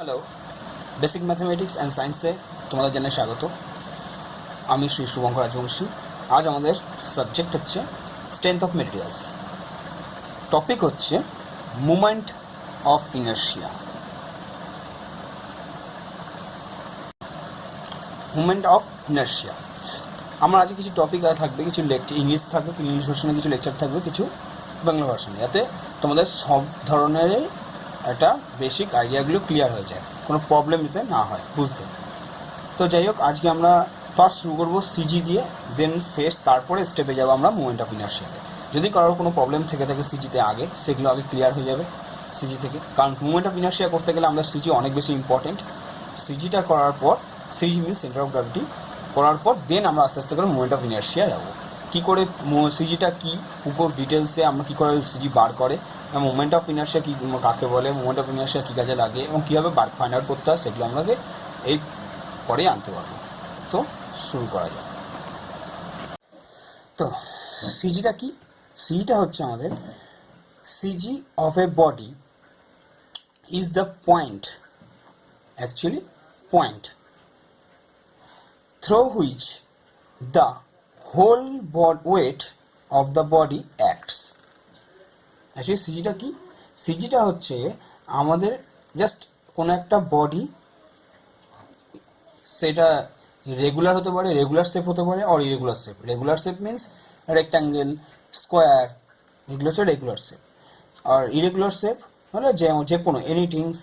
Hello, basic mathematics and সায়েন্সে তোমাদের জানাই স্বাগত। আমি শ্রী শুভঙ্কর রাজবংশী। আজ আমাদের সাবজেক্ট হচ্ছে স্ট্রেংথ অফ মেটেরিয়ালস। টপিক হচ্ছে movement of inertia. Movement of inertia আমার আজকে কিছু টপিক থাকবে, কিছু লেকচার ইংলিশ থাকবে, ইংলিশ ভার্সনে কিছু লেকচার থাকবে, কিছু বাংলা ভার্সনে, যাতে তোমাদের সব ধরনের একটা বেসিক আইডিয়াগুলো ক্লিয়ার হয়ে যায়, কোনো প্রবলেম যাতে না হয় বুঝতে। তো যাই হোক, আজকে আমরা ফার্স্ট শুরু করবো সিজি দিয়ে, দেন শেষ তারপরে স্টেপে যাবো আমরা মুভমেন্ট অফ ইনার্শিয়াতে। যদি কারোর কোনো প্রবলেম থেকে থাকে সিজিতে আগে, সেগুলো আগে ক্লিয়ার হয়ে যাবে সিজি থেকে, কারণ মুভমেন্ট অফ ইনার্শিয়া করতে গেলে আমরা সিজি অনেক বেশি ইম্পর্টেন্ট। সিজিটা করার পর, CG means centre of gravity, করার পর দেন আমরা আস্তে আস্তে করে মুভমেন্ট অফ ইনার্শিয়া যাবো। কী করে সিজিটা কী উপর ডিটেলসে আমরা কী করে সিজি বার করে, মুভমেন্ট অফ ইনার্শিয়া কী কাকে বলে, মুভমেন্ট অফ ইনার্শিয়া কী কাজে লাগে এবং কীভাবে বার ফাইন্ড আউট করতে হয়, সেগুলো আমাকে এই পরেই আনতে পারবো। তো শুরু করা যাক। তো সিজিটা কি? সিজিটা হচ্ছে আমাদের CG of a body is the point, actually point through which the whole weight of the body acts. Actually সিজিটা কি? সিজিটা হচ্ছে আমাদের জাস্ট কোনো একটা বডি, সেটা রেগুলার হতে পারে, রেগুলার শেপ হতে পারে, আর irregular shape. Regular shape means rectangle, square, এগুলো হচ্ছে রেগুলার শেপ। আর ইরেগুলার শেপ হলে যে কোনো এনিথিংস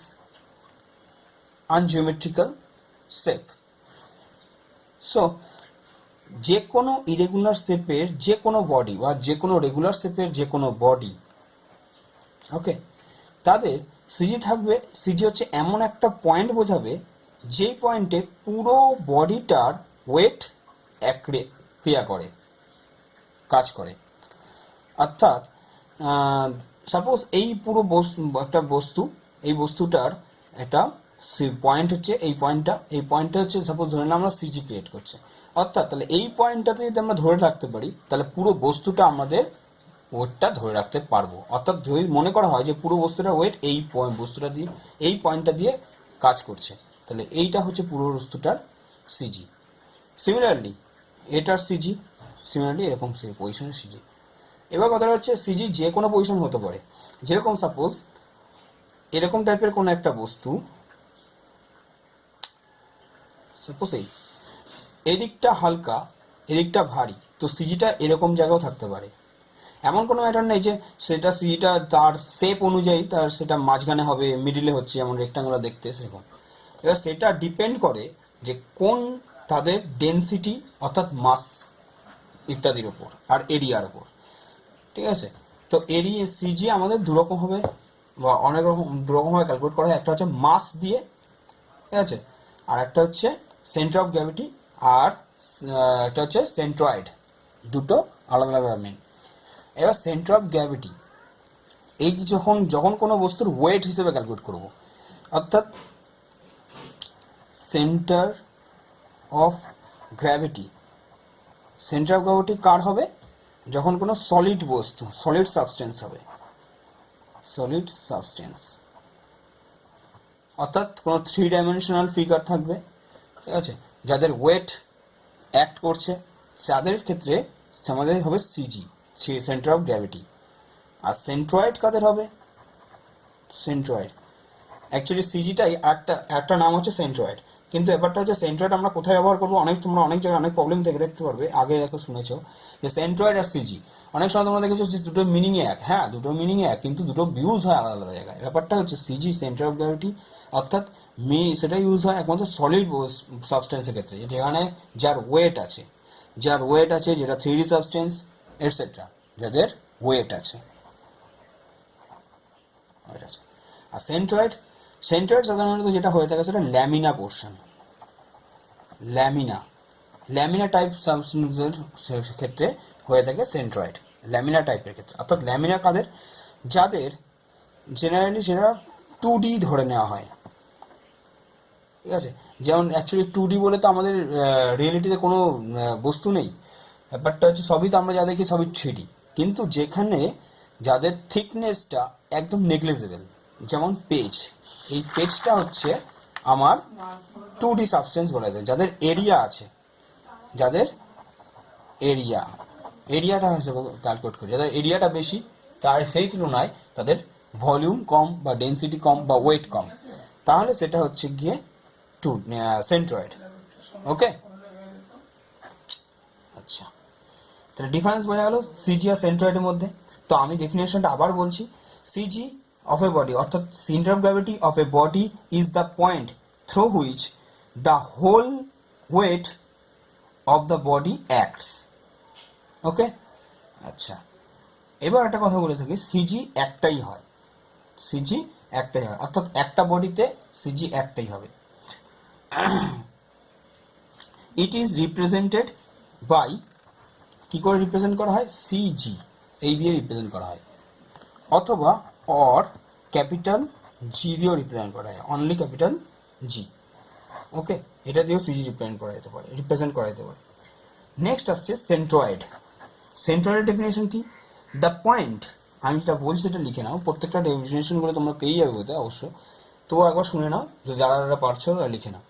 আনজিওমেট্রিক্যাল শেপ। সো যে কোনো ইরেগুলার শেপের যে কোনো বডি বা যে কোনো রেগুলার শেপের যে কোনো বডি, ওকে, তাদের সিজি থাকবে। সিজি হচ্ছে এমন একটা পয়েন্ট বোঝাবে যেই পয়েন্টে পুরো বডিটার ওয়েট ক্রিয়া করে, কাজ করে। অর্থাৎ সাপোজ এই পুরো একটা বস্তু, এই বস্তুটার একটা পয়েন্ট হচ্ছে এই পয়েন্টটা হচ্ছে সাপোজ ধরে নিলাম আমরা সিজি ক্রিয়েট করছে। অর্থাৎ তাহলে এই পয়েন্টটাতে যদি আমরা ধরে রাখতে পারি, তাহলে পুরো বস্তুটা আমাদের ওয়েটটা ধরে রাখতে পারবো। অর্থাৎ যদি মনে করা হয় যে পুরো বস্তুটার ওয়েট এই বস্তুটা দিয়ে, এই পয়েন্টটা দিয়ে কাজ করছে, তাহলে এইটা হচ্ছে পুরো বস্তুটার সিজি। সিমিলারলি এটার সিজি, সিমিলারলি এরকম পজিশনের সিজি। এবার কথাটা হচ্ছে সিজি যে কোনো পজিশন হতে পারে। যেরকম সাপোজ এরকম টাইপের কোনো একটা বস্তু, সাপোজ এদিকটা হালকা, এদিকটা ভারী, তো সিজিটা এরকম জায়গাও থাকতে পারে। এমন কোনো ম্যাটার নেই যে সেটা সিজিটা তার শেপ অনুযায়ী তার সেটা মাঝখানে হবে, মিডিলে হচ্ছে, যেমন রেক্টাঙ্গুলার দেখতে সেরকম। এবার সেটা ডিপেন্ড করে যে কোন তাদের ডেনসিটি অর্থাৎ মাস ইত্যাদির ওপর আর এরিয়ার ওপর, ঠিক আছে। তো এরিয়া সিজি আমাদের দুরকম হবে বা অনেক রকম দুরকমভাবে ক্যালকুলেট করা হয়। একটা হচ্ছে মাস দিয়ে, ঠিক আছে, আর একটা হচ্ছে সেন্টার অফ গ্র্যাভিটি, আর একটা হচ্ছে সেন্ট্রয়েড। দুটো আলাদা আলাদা মেন। এবার সেন্টার অফ গ্র্যাভিটি এই যখন কোনো বস্তুর ওয়েট হিসেবে ক্যালকুলেট করব, অর্থাৎ centre of gravity, centre of gravity কার হবে? যখন কোনো সলিড বস্তু, সলিড সাবস্টেন্স হবে, সলিড সাবস্টেন্স, অর্থাৎ কোনো 3 ডাইমেনশনাল ফিগার থাকবে, ঠিক আছে, যাদের ওয়েট অ্যাক্ট করছে, তাদের ক্ষেত্রে আমাদের হবে সিজি, সেন্টার অফ গ্র্যাভিটি। আর সেন্ট্রয়েড কাদের হবে? সেন্ট্রয়েড। অ্যাকচুয়ালি সিজিটাই একটা নাম হচ্ছে সেন্ট্রয়েড, কিন্তু ব্যাপারটা হচ্ছে সেন্ট্রয়েড আমরা কোথায় ব্যবহার করবো, তোমরা অনেক জায়গায় অনেক প্রবলেম থেকে দেখতে পারবে, আগে দেখো শুনেছো যে সেন্ট্রয়েড আর সিজি অনেক সময় তোমরা দেখেছো যে দুটো মিনিং এক, হ্যাঁ দুটো মিনিং এক, কিন্তু দুটো ইউজ হয় আলাদা আলাদা জায়গায়। ব্যাপারটা হচ্ছে সিজি সেন্টার অফ গ্র্যাভিটি, অর্থাৎ সেটা ইউজ হয় একমাত্র সলিড সাবস্টেন্সের ক্ষেত্রে, যেখানে যার ওয়েট আছে, যেটা 3D সাবস্টেন্স এটসেট্রা, যাদের ওয়েট আছে। আর সেন্ট্রয়েড সাধারণত যেটা হয়ে থাকে সেটা ল্যামিনা পোর্শন, ল্যামিনা টাইপ সাবস্টেন্সের ক্ষেত্রে হয়ে থাকে সেন্ট্রয়েড, ল্যামিনা টাইপের ক্ষেত্রে। অর্থাৎ ল্যামিনা কাদের? যাদের জেনারেলি সেটা 2D ধরে নেওয়া হয়, ঠিক আছে। যেমন অ্যাকচুয়ালি 2D বলে তো আমাদের রিয়েলিটিতে কোনো বস্তু নেই। ব্যাপারটা হচ্ছে সবই তো আমরা যা দেখি সবই 3D, কিন্তু যেখানে যাদের থিকনেসটা একদম নেগলিজেবল, যেমন পেজ, এই পেজটা হচ্ছে আমার 2D সাবস্টেন্স বলা যায়, যাদের এরিয়া আছে, যাদের এরিয়াটা হিসেবে ক্যালকুলেট করি, যাদের এরিয়াটা বেশি তার সেই তুলনায় তাদের ভলিউম কম বা ডেনসিটি কম বা ওয়েট কম, তাহলে সেটা হচ্ছে গিয়ে সেন্ট্রয়েড। ওকে, আচ্ছা, তাহলে ডিফারেন্স বোঝা গেল সিজি আর সেন্ট্রয়েডের মধ্যে। তো আমি ডেফিনেশনটা আবার বলছি, সিজি অফ এ বডি অর্থাৎ centre of gravity of a body is the point through which the whole weight of the body acts. Okay, আচ্ছা, এবার একটা কথা বলে থাকি, সিজি একটাই হয়, সিজি একটাই হয়, অর্থাৎ একটা বডিতে সিজি একটাই হবে। ইট ইজ রিপ্রেজেন্টেড বাই, কি করে রিপ্রেজেন্ট করা হয়, সিজি এই দিয়ে রিপ্রেজেন্ট করা হয়, অথবা অর ক্যাপিটাল জি দিয়েও রিপ্রেজেন্ট করা হয়, অনলি ক্যাপিটাল জি। ওকে, এটা দিয়েও সিজি রিপ্রেজেন্ট করা যেতে পারে, রিপ্রেজেন্ট করা যেতে পারে। নেক্সট আসছে সেন্ট্রয়েড। সেন্ট্রয়েডের ডেফিনেশন কি, দ্য পয়েন্ট, আমি যেটা বলছি সেটা লিখে নাও, প্রত্যেকটা ডেফিনেশনগুলো তোমরা পেয়ে যাবে বোধহয় অবশ্য, তো একবার শুনে নাও, যারা যারা পারছো তারা লিখে নাও।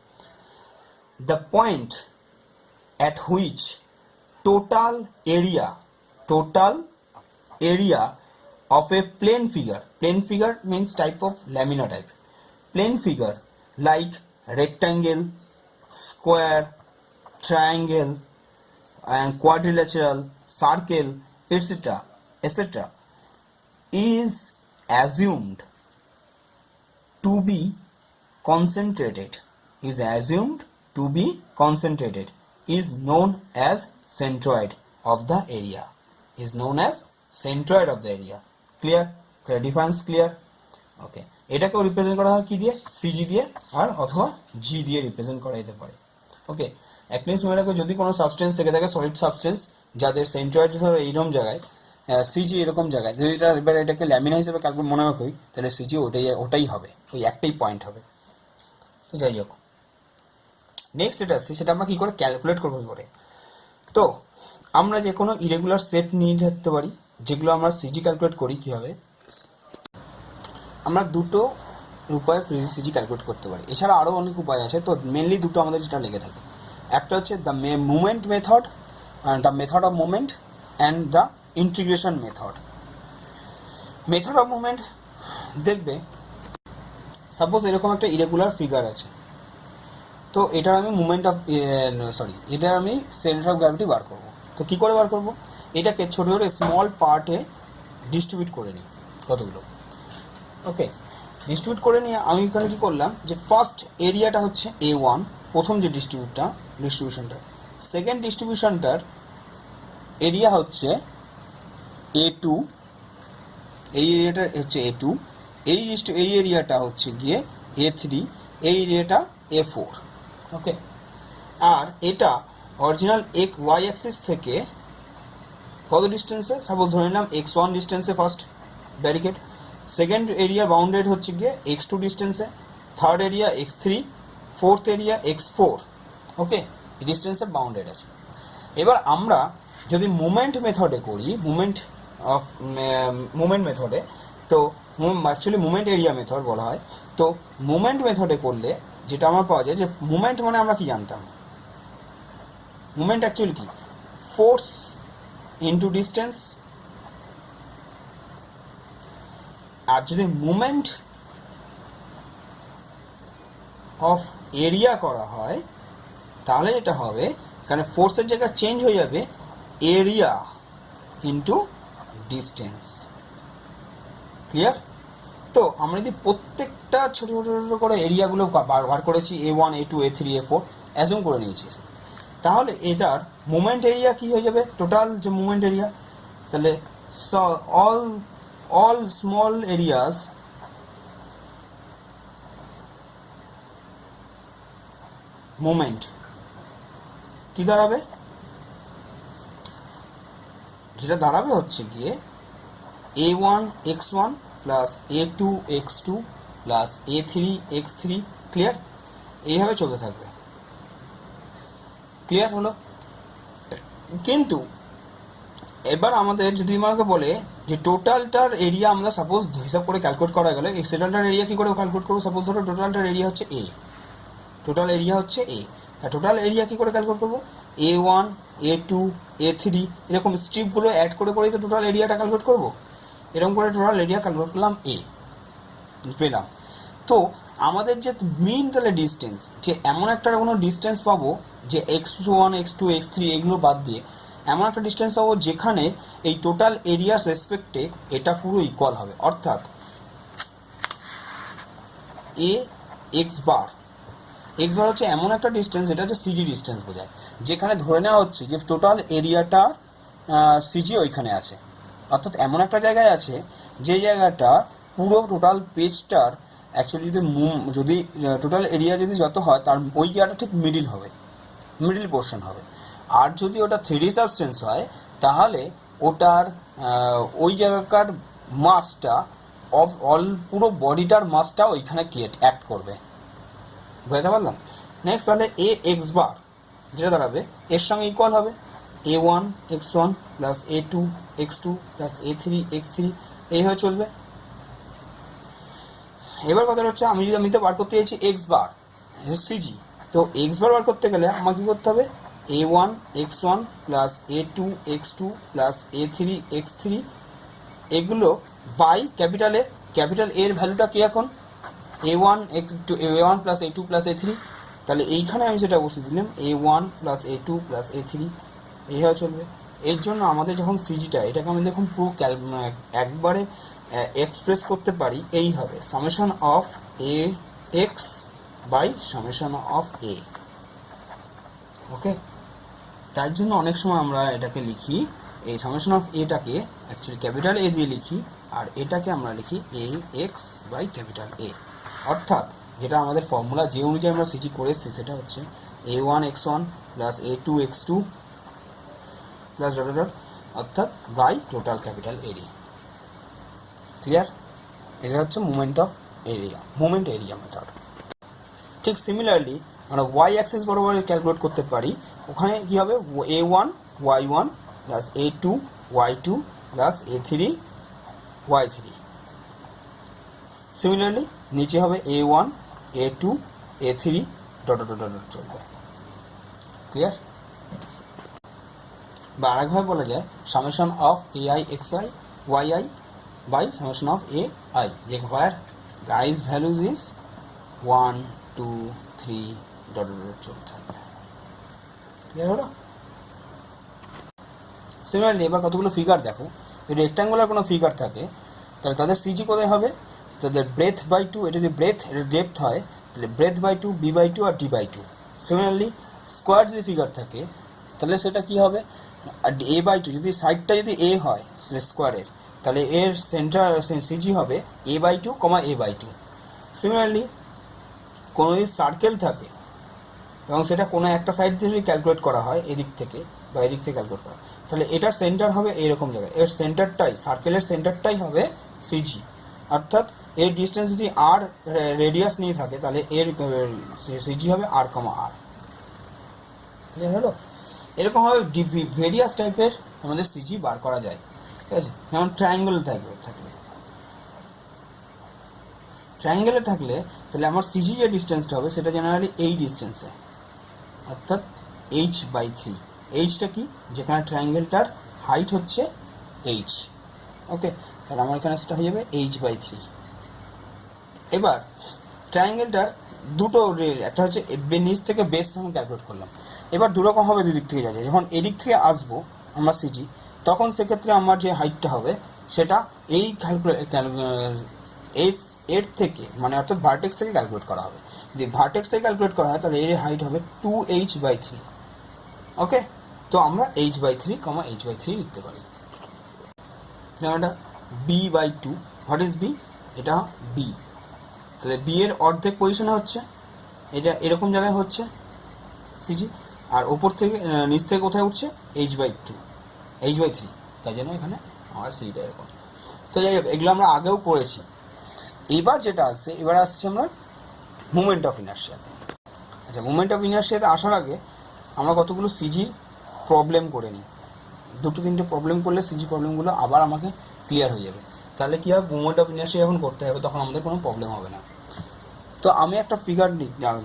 The point at which total area of a plane figure means type of laminar type, plane figure like rectangle, square, triangle and quadrilateral, circle, etc is assumed to be concentrated, is known as centroid of the area, clear? তাহলে difference clear. ওকে, এটাকেও represent করা হয় কি দিয়ে, CG দিয়ে, আর অথবা জি দিয়ে represent করা যেতে পারে। ওকে, অ্যাটলিস্ট মনে রাখো যদি কোনো সাবস্টেন্স থেকে থাকে, সলিড সাবস্টেন্স যাদের সেন্ট্রয়েড ধরো এইরকম জায়গায়, সিজি এরকম জায়গায়, যদি এবার এটাকে ল্যামিনা হিসেবে ক্যালকুলেট মনে রাখোই, তাহলে সিজি ওটাই হবে, ওই একটাই পয়েন্ট হবে। তো যাই হোক, নেক্সট যেটা আসছে সেটা আমরা কি করে ক্যালকুলেট করবো কি করে। তো আমরা যে কোনো ইরেগুলার শেপ নিয়ে থাকতে পারি, যেগুলো আমরা সিজি ক্যালকুলেট করি কীভাবে, আমরা দুটো উপায়ে সিজি ক্যালকুলেট করতে পারি, এছাড়া আরও অনেক উপায় আছে, তো মেনলি দুটো আমাদের যেটা লেগে থাকে, একটা হচ্ছে the movement method, the method of movement and the integration method of movement. দেখবে সাপোজ এরকম একটা ইরেগুলার ফিগার আছে, তো এটার আমি এটার আমি সেন্টার অফ গ্র্যাভিটি বার করবো। তো কী করে বার করবো, এটাকে ছোটো ছোটো স্মল পার্টে ডিস্ট্রিবিউট করে নিই কতগুলো। ওকে, ডিস্ট্রিবিউট করে নিয়ে আমি এখানে কী করলাম, যে ফার্স্ট এরিয়াটা হচ্ছে A1, প্রথম যে ডিস্ট্রিবিউশনটা, সেকেন্ড ডিস্ট্রিবিউশনটার এরিয়া হচ্ছে A2, এই এরিয়াটা হচ্ছে A2, এই এরিয়াটা হচ্ছে গিয়ে A3, এই এরিয়াটা A4। ওকে, আর এটা অরিজিনাল ওয়াই অ্যাক্সিস থেকে কত ডিস্টেন্সে, সাপোজ ধরে নিলাম x1 ডিস্টেন্সে first barricade, second area bounded হচ্ছে গিয়ে x2 ডিস্টেন্সে, third area x3, fourth area x4। Okay, ডিস্টেন্সে বাউন্ডেড আছে। এবার আমরা যদি মুভমেন্ট মেথডে করি, মুভমেন্ট মেথডে, তো অ্যাকচুয়ালি মুভমেন্ট এরিয়া মেথড বলা হয়, তো মুভমেন্ট মেথডে করলে যেটা আমার পাওয়া যায়, যে মুভমেন্ট মানে আমরা কি জানতাম, মুভমেন্ট অ্যাকচুয়ালি কি, ফোর্স ইন্টু ডিস্টেন্স। আর যদি মুভমেন্ট অফ এরিয়া করা হয়, তাহলে যেটা হবে, এখানে ফোর্সের জায়গা চেঞ্জ হয়ে যাবে, এরিয়া ইন্টু ডিস্টেন্স। ক্লিয়ার? তো আমরা যদি প্রত্যেকটা ছোটো ছোটো ছোটো করে এরিয়াগুলো বার করেছি, A1, A2, A3, A4 assume করে নিয়েছি, তাহলে এটার মোমেন্ট এরিয়া কি হয়ে যাবে, টোটাল যে মোমেন্ট এরিয়া, তাহলে অল স্মল এরিয়াস মোমেন্ট কি দাঁড়াবে, যেটা দাঁড়াবে হচ্ছে গিয়ে A1 x1 plus A2 x2 plus A3 x3। Clear? এইভাবে চলতে থাকবে। ক্লিয়ার হলো? কিন্তু এবার আমাদের যদি আমাকে বলে যে টোটালটার এরিয়া আমরা সাপোজ হিসাব করে ক্যালকুলেট করা গেলে এই টোটালটার এরিয়া কী করে ক্যালকুলেট করবো, সাপোজ ধরো টোটালটার এরিয়া হচ্ছে এ, টোটাল এরিয়া হচ্ছে এ, আর টোটাল এরিয়া কী করে ক্যালকুলেট করবো, A1 A2 A3 এরকম স্ট্রিপগুলো অ্যাড করে করেই তো টোটাল এরিয়াটা ক্যালকুলেট করবো। এরকম করে টোটাল এরিয়া ক্যালকুলেট করলাম এ, পেলাম। তো আমাদের যে মেইন তাহলে ডিস্টেন্স, যে এমন একটা কোনো ডিস্টেন্স পাবো যে x1 x2 x3 এগুলো বাদ দিয়ে এমন একটা ডিস্টেন্স পাবো যেখানে এই টোটাল এরিয়ার রেসপেক্টে এটা পুরো ইকুয়াল হবে, অর্থাৎ এ এক্স বার হচ্ছে এমন একটা ডিস্টেন্স, যেটা হচ্ছে সিজি ডিস্টেন্স বোঝায়, যেখানে ধরে নেওয়া হচ্ছে যে টোটাল এরিয়াটা সিজি ওইখানে আছে, অর্থাৎ এমন একটা জায়গায় আছে যে জায়গাটা পুরো টোটাল পেজটার অ্যাকচুয়ালি যদি টোটাল এরিয়া যদি যত হয় তার ওই জায়গাটা ঠিক মিডিল পোর্শন হবে। আর যদি ওটা 3D সাবস্টেন্স হয় তাহলে ওটার ওই জায়গাকার মাসটা পুরো বডিটার মাসটা ওইখানে অ্যাক্ট করবে, বুঝতে পারলাম। নেক্সট তাহলে এ এক্স বার যেটা দাঁড়াবে এর সঙ্গে ইকুয়াল হবে A1 x1 plus A2 x2 plus A3 x3, এইভাবে চলবে। এবার কথা হচ্ছে আমি তো বার করতে চাইছি এক্স বার সিজি, তো এক্স বার করতে গেলে আমাকে কী করতে হবে, A1 x1 plus A2 x2 plus A3 x3 এগুলো বাই ক্যাপিটাল এর ভ্যালুটা কি এখন A1 A1 plus A2 plus A3, তাহলে এইখানে আমি সেটা বসিয়ে দিলাম A1 plus A2 plus A3, এইভাবে চলবে। এর জন্য আমাদের যখন সিজিটা এটাকে আমি দেখুন পুরো একবারে এক্সপ্রেস করতে পারি এইভাবে, summation of A X by summation of A, okay. তার জন্য অনেক সময় আমরা এটাকে লিখি, এই সামেশন অফ এটাকে অ্যাকচুয়ালি ক্যাপিটাল এ দিয়ে লিখি, আর এটাকে আমরা লিখি A X by capital A, অর্থাৎ যেটা আমাদের ফর্মুলা যে অনুযায়ী আমরা সিজি করে এসেছি সেটা হচ্ছে A1 x1 plus A2 x2 plus dot অর্থাৎ by total capital area. Clear? এটা হচ্ছে মুভমেন্ট এরিয়া মেথড। ঠিক সিমিলারলি আমরা ওয়াই অ্যাক্সিস বরাবর ক্যালকুলেট করতে পারি, ওখানে কী হবে A1 y1 plus A2 y2 plus A3 y3, similarly নিচে হবে A1 A2 A3 ডট চলবে। ক্লিয়ার? বা আরেকভাবে বলা যায় summation of AI xi yi by summation of AI, যে where i's values is 1 2 3 dot চলতে থাকবে। ক্লিয়ার হলো? সিমিলারলি এবার কতগুলো ফিগার দেখো, যদি রেক্ট্যাঙ্গুলার কোনো ফিগার থাকে তাহলে তাদের সিজি কোথায় হবে, তাদের ব্রেথ বাই 2, এটা যদি ব্রেথ এটা ডেপথ হয় তাহলে ব্রেথ বাই 2 বি বাই 2 আর ডি বাই 2। সিমিলারলি স্কোয়ার যদি ফিগার থাকে তাহলে সেটা কি হবে, আর এ বাই 2 যদি সাইডটা যদি এ হয় স্কোয়ারের তাহলে এর সেন্টার সিজি হবে এ বাই 2 এ বাই 2। সিমিলারলি কোনো যদি সার্কেল থাকে এবং সেটা কোনো একটা সাইড দিয়ে যদি ক্যালকুলেট করা হয় এদিক থেকে বা এদিক থেকে ক্যালকুলেট করা, তাহলে এটার সেন্টার হবে এইরকম জায়গায়, এর সেন্টারটাই সার্কেলের সেন্টারটাই হবে সিজি, অর্থাৎ এর ডিস্টেন্স যদি আর রেডিয়াস নিয়ে থাকে তাহলে এর সিজি হবে আর আর। ক্লিয়ার হলো? এরকমভাবে ভেরিয়াস টাইপের আমাদের সিজি বার করা যায়, ঠিক আছে। যেমন ট্রায়াঙ্গেলে থাকলে তাহলে আমার সিজি যে ডিস্টেন্সটা হবে সেটা জেনারেলি এই ডিস্টেন্সে, অর্থাৎ h/3। এইচটা কি, যেখানে ট্রায়াঙ্গেলটার হাইট হচ্ছে h, ওকে, তাহলে আমার এখানে সেটা হয়ে যাবে h/3। এবার ট্রায়াঙ্গেলটার দুটো একটা হচ্ছে নিচ থেকে বেস আমি ক্যালকুলেট করলাম, এবার দুরকম হবে দুদিক থেকে যায়, যখন এদিক থেকে আসবো আমরা সিজি তখন সেক্ষেত্রে আমার যে হাইটটা হবে সেটা এই এর থেকে মানে অর্থাৎ ভার্টেক্স থেকে ক্যালকুলেট করা হবে। যদি ভার্টেক্স থেকে ক্যালকুলেট করা হয় তাহলে এর হাইট হবে 2h/3, ওকে। তো আমরা h/3 h/3 লিখতে পারি। এটা b/2, হোয়াট ইজ বি, এটা বি, তাহলে বি এর অর্ধেক পজিশনে হচ্ছে এটা এরকম জায়গায় হচ্ছে সিজি, আর ওপর থেকে নিচ থেকে কোথায় উঠছে h/3, তাই জন্য এখানে আমার সিজিটা এরকম। তো যাই হোক, এগুলো আমরা আগেও করেছি। এবার যেটা আসছে, এবার আসছে আমরা মুভমেন্ট অফ ইনার্শিয়াতে। আচ্ছা, মুভমেন্ট অফ ইনার্শিয়াতে আসার আগে আমরা কতগুলো সিজির প্রবলেম করে নিই। দুটো তিনটে প্রবলেম করলে সিজি প্রবলেমগুলো আবার আমাকে ক্লিয়ার হয়ে যাবে। তাহলে কী হবে, মোমেন্ট অফ ইনার্শিয়া যখন করতে হবে তখন আমাদের কোনো প্রবলেম হবে না। তো আমি একটা ফিগার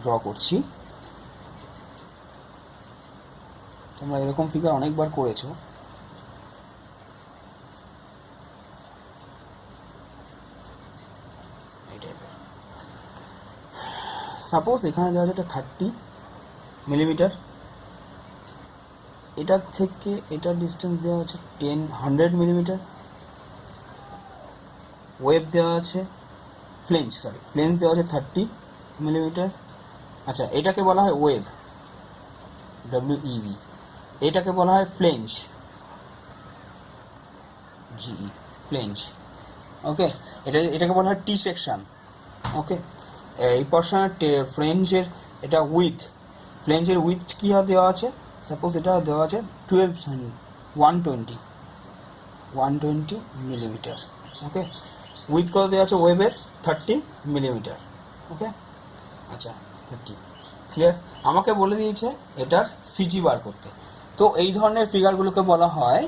ড্র করছি, তোমরা এরকম ফিগার অনেকবার করেছো। সাপোজ এখানে দেওয়া আছে একটা 30 মিলিমিটার, এটার থেকে এটার ডিস্টেন্স দেওয়া আছে 100 মিলিমিটার, ওয়েভ দেওয়া আছে ফ্লেঞ্জ দেওয়া আছে 30 মিলিমিটার। আচ্ছা, এটাকে বলা হয় ওয়েভ, WEV, এটাকে বলা হয় ফ্লেঞ্জ, GE, ফ্লেঞ্জ। ওকে, এটাকে বলা হয় টি সেকশন। ওকে, এই পোর্শনের ফ্লেঞ্জের এটা ফ্লেঞ্জের উইথ কী দেওয়া আছে, সাপোজ এটা দেওয়া আছে 120 মিলিমিটার। ওকে, উইথ কত দেওয়া আছে ওয়েভের 30 মিলিমিটার। ওকে, আচ্ছা 30, ক্লিয়ার। আমাকে বলে দিয়েছে এটার সিজি বার করতে। তো এই ধরনের ফিগারগুলোকে বলা হয়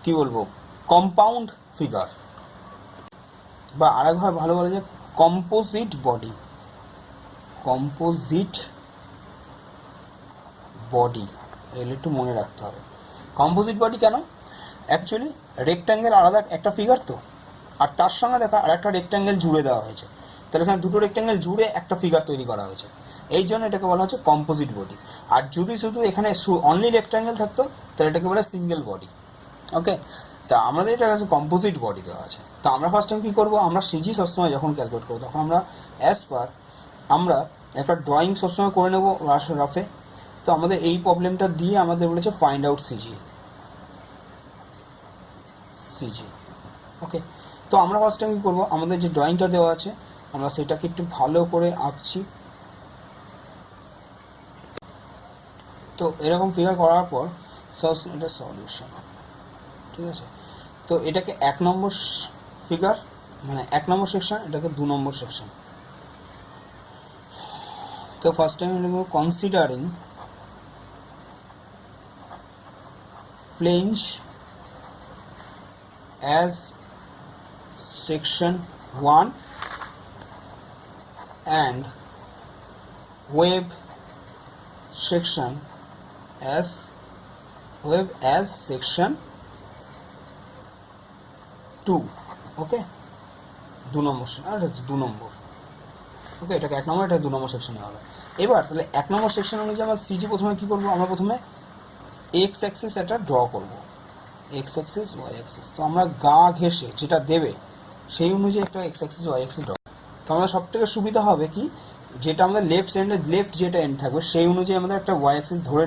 কি বলবো, কম্পাউন্ড ফিগার, বা আরেকভাবে ভালো বলা যায় কম্পোজিট বডি। এগুলো একটু মনে রাখতে হবে। কম্পোজিট বডি কেন? অ্যাকচুয়ালি রেক্ট্যাঙ্গেল আলাদা একটা ফিগার, তো আর তার সঙ্গে দেখা আর একটা রেক্ট্যাঙ্গেল জুড়ে দেওয়া হয়েছে, তাহলে এখানে দুটো রেক্ট্যাঙ্গেল জুড়ে একটা ফিগার তৈরি করা হয়েছে, এই জন্য এটাকে বলা হচ্ছে কম্পোজিট বডি। আর যদি শুধু এখানে অনলি রেক্ট্যাঙ্গেল থাকতো তাহলে এটাকে বলা সিঙ্গেল বডি। ওকে, তা আমাদের এটা কাছে কম্পোজিট বডি দেওয়া আছে। তো আমরা ফার্স্ট টাইম কী করবো, আমরা সিজি সবসময় যখন ক্যালকুলেট করবো তখন আমরা আমরা একটা ড্রয়িং সবসময় করে নেবো রাফে। তো আমাদের এই প্রবলেমটা দিয়ে আমাদের বলেছে ফাইন্ড আউট সিজি। ওকে, তো আমরা ফার্স্ট টাইম কী করবো, আমাদের যে ড্রয়িংটা দেওয়া আছে আমরা সেটাকে একটু ভালো করে আঁকছি। তো এরকম ফিগার করার পর এটা সলিউশন, ঠিক আছে। তো এটাকে 1 নম্বর ফিগার, মানে 1 নম্বর সেকশন, এটাকে 2 নম্বর সেকশন। তো ফার্স্ট টাইম লিখব considering flange as section 1 and wave section as section 2। ওকে, 2 নম্বর, আর 2 নম্বর। ওকে, এটাকে 1 নম্বর, এটা 2 নম্বর সেকশনে হবে। এবার তাহলে 1 নম্বর সেকশন অনুযায়ী আমরা সিজি প্রথমে কী করবো, আমরা প্রথমে এক্স অ্যাক্সিস এটা ড্র করবো, এক্স অ্যাক্সিস ওয়াই অ্যাক্সিস। তো আমরা গা ঘেঁষে যেটা দেবে সেই অনুযায়ী একটা X axis Y axis draw. তো আমাদের সব থেকে সুবিধা হবে কি, যেটা আমাদের লেফট যেটা এন্ড থাকবে সেই অনুযায়ী আমাদের একটা ওয়াই অ্যাক্সিস ধরে